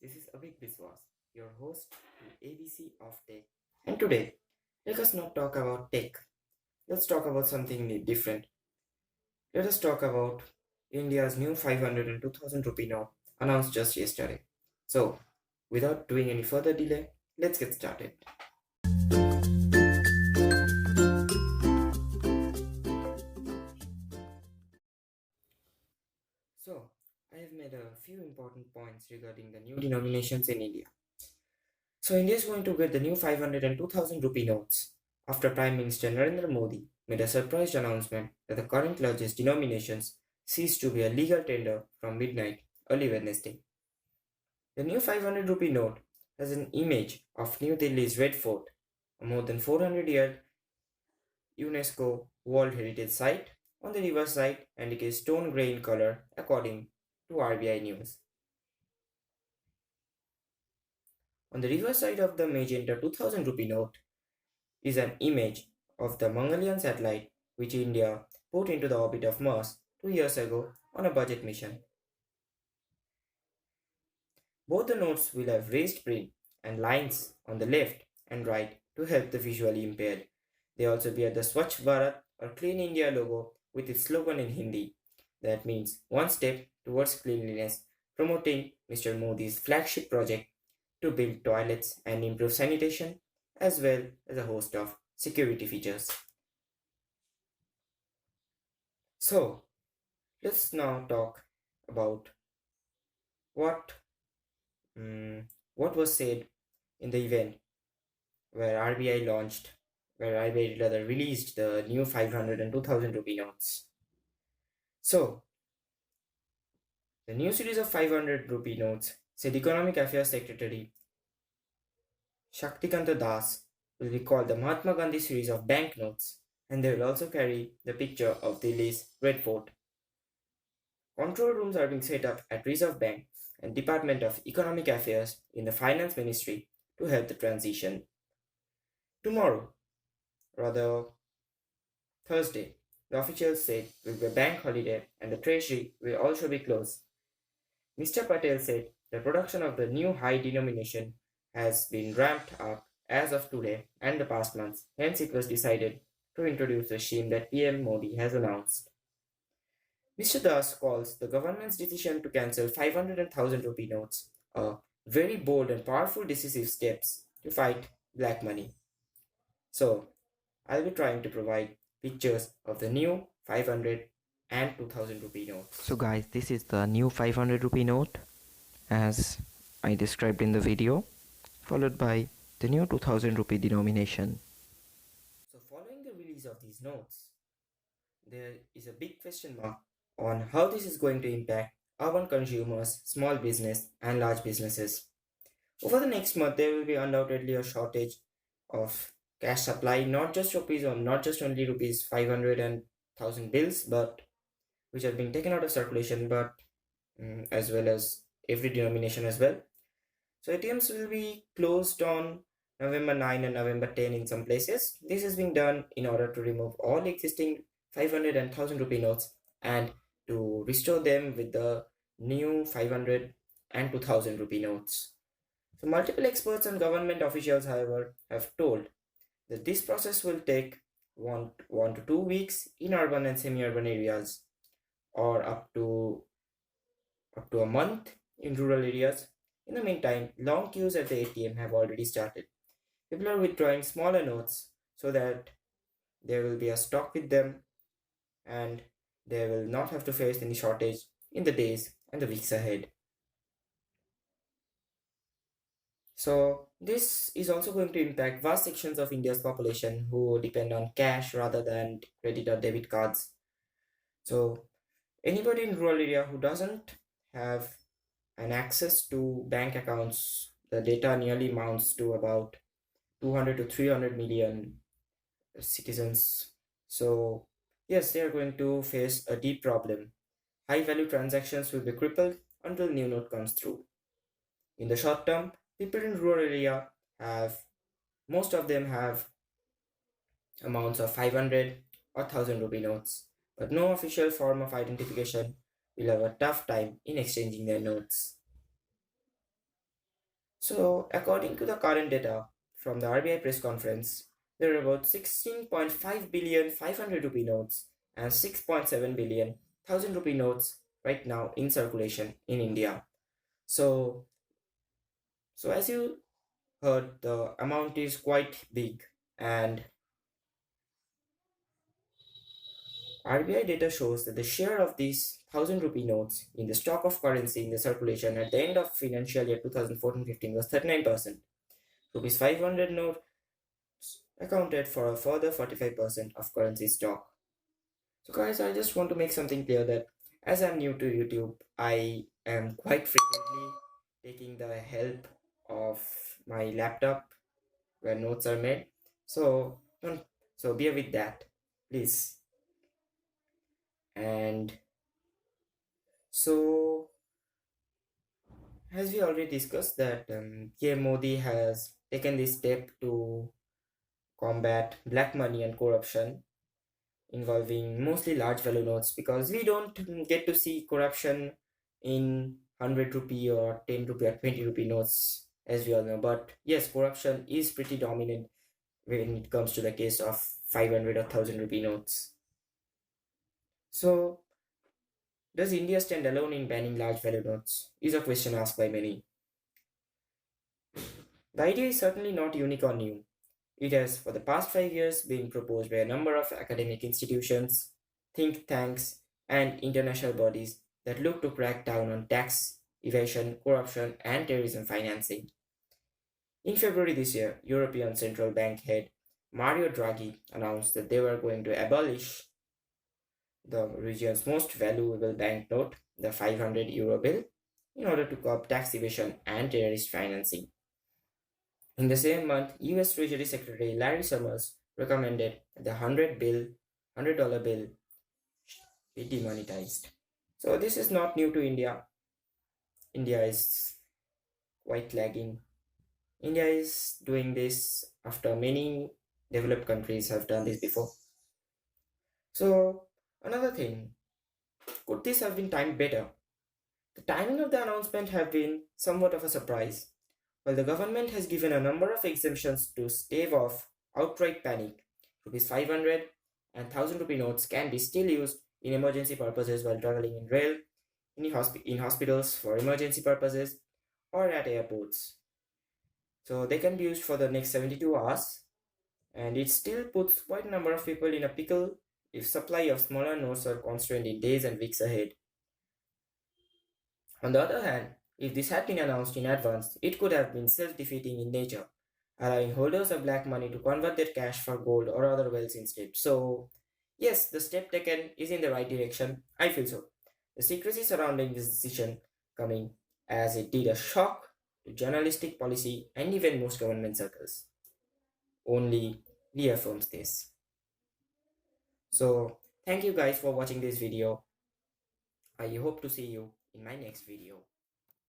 This is Avik Biswas, your host to ABC of Tech. And today, let us not talk about tech. Let's talk about something different. Let us talk about India's new 500 and 2000 rupee note announced just yesterday. So, without doing any further delay, let's get started. So, I have made a few important points regarding the new denominations in India. So India is going to get the new 500 and 2000 rupee notes after Prime Minister Narendra Modi made a surprise announcement that the current largest denominations cease to be a legal tender from midnight early Wednesday. The new 500 rupee note has an image of New Delhi's Red Fort, a more than 400-year UNESCO World Heritage Site on the river side, and it is stone grey in color according to RBI News. On the reverse side of the magenta 2000 rupee note is an image of the Mongolian satellite which India put into the orbit of Mars 2 years ago on a budget mission. Both the notes will have raised print and lines on the left and right to help the visually impaired. They also bear the Swachh Bharat or Clean India logo with its slogan in Hindi. That means one step towards cleanliness, promoting Mr. Modi's flagship project to build toilets and improve sanitation, as well as a host of security features. So, let's now talk about what what was said in the event where RBI rather released the new 500 and 2000 rupee notes. So, the new series of 500 rupee notes said Economic Affairs Secretary Shaktikanta Das will be called the Mahatma Gandhi series of banknotes, and they will also carry the picture of Delhi's Red Fort. Control rooms are being set up at Reserve Bank and Department of Economic Affairs in the Finance Ministry to help the transition. Tomorrow, rather Thursday, the officials said will be a bank holiday and the treasury will also be closed. Mr. Patel said the production of the new high denomination has been ramped up as of today and the past months, hence it was decided to introduce the scheme that PM Modi has announced. Mr. Das calls the government's decision to cancel 500 and 1000 rupee notes a very bold and powerful decisive steps to fight black money. So, I'll be trying to provide pictures of the new 500 and 2000 rupee notes. So guys, this is the new 500 rupee note as I described in the video, followed by the new 2000 rupee denomination. So following the release of these notes, there is a big question mark on how this is going to impact urban consumers, small business, and large businesses. Over the next month, there will be undoubtedly a shortage of cash supply, not just only rupees 500 and 1000 bills, but which have been taken out of circulation, but as well as every denomination as well. So ATMs will be closed on November 9 and November 10 in some places. This is being done in order to remove all existing 500 and 1000 rupee notes and to restore them with the new 500 and 2000 rupee notes. So multiple experts and government officials, however, have told that this process will take 1 to 2 weeks in urban and semi-urban areas, or up to a month in rural areas. In the meantime, long queues at the ATM have already started. People are withdrawing smaller notes so that there will be a stock with them and they will not have to face any shortage in the days and the weeks ahead. So this is also going to impact vast sections of India's population who depend on cash rather than credit or debit cards. So anybody in rural area who doesn't have an access to bank accounts, the data nearly amounts to about 200 to 300 million citizens. So yes, they are going to face a deep problem. High value transactions will be crippled until new note comes through. In the short term, people in rural area most of them have amounts of 500 or 1000 rupee notes, but no official form of identification will have a tough time in exchanging their notes. So, according to the current data from the RBI press conference, there are about 16.5 billion 500 rupee notes and 6.7 billion 1000 rupee notes right now in circulation in India. So, so as you heard, the amount is quite big, and RBI data shows that the share of these 1000 rupee notes in the stock of currency in the circulation at the end of financial year 2014-15 was 39%. Rupees 500 note accounted for a further 45% of currency stock. So, guys, I just want to make something clear that as I'm new to YouTube, I am quite frequently taking the help of my laptop where notes are made. So, so bear with that, please. And so, as we already discussed, that PM Modi has taken this step to combat black money and corruption involving mostly large value notes, because we don't get to see corruption in 100 rupee or 10 rupee or 20 rupee notes, as we all know. But yes, corruption is pretty dominant when it comes to the case of 500 or 1000 rupee notes. So, does India stand alone in banning large value notes? Is a question asked by many. The idea is certainly not unique or new. It has, for the past 5 years, been proposed by a number of academic institutions, think tanks, and international bodies that look to crack down on tax evasion, corruption, and terrorism financing. In February this year, European Central Bank head Mario Draghi announced that they were going to abolish the region's most valuable banknote, the 500 euro bill, in order to curb tax evasion and terrorist financing. In the same month, US Treasury Secretary Larry Summers recommended that the $100 bill be demonetized. So this is not new to India. India is quite lagging. India is doing this after many developed countries have done this before. So another thing, could this have been timed better? The timing of the announcement have been somewhat of a surprise. While the government has given a number of exemptions to stave off outright panic, rupees 500 and 1000 rupee notes can be still used in emergency purposes while traveling in rail, in hospitals for emergency purposes, or at airports. So they can be used for the next 72 hours, and it still puts quite a number of people in a pickle if supply of smaller notes are constrained in days and weeks ahead. On the other hand, if this had been announced in advance, it could have been self-defeating in nature, allowing holders of black money to convert their cash for gold or other wealth instead. So, yes, the step taken is in the right direction. I feel so. The secrecy surrounding this decision coming as it did a shock to journalistic policy and even most government circles only reaffirms this. So, thank you guys for watching this video. I hope to see you in my next video.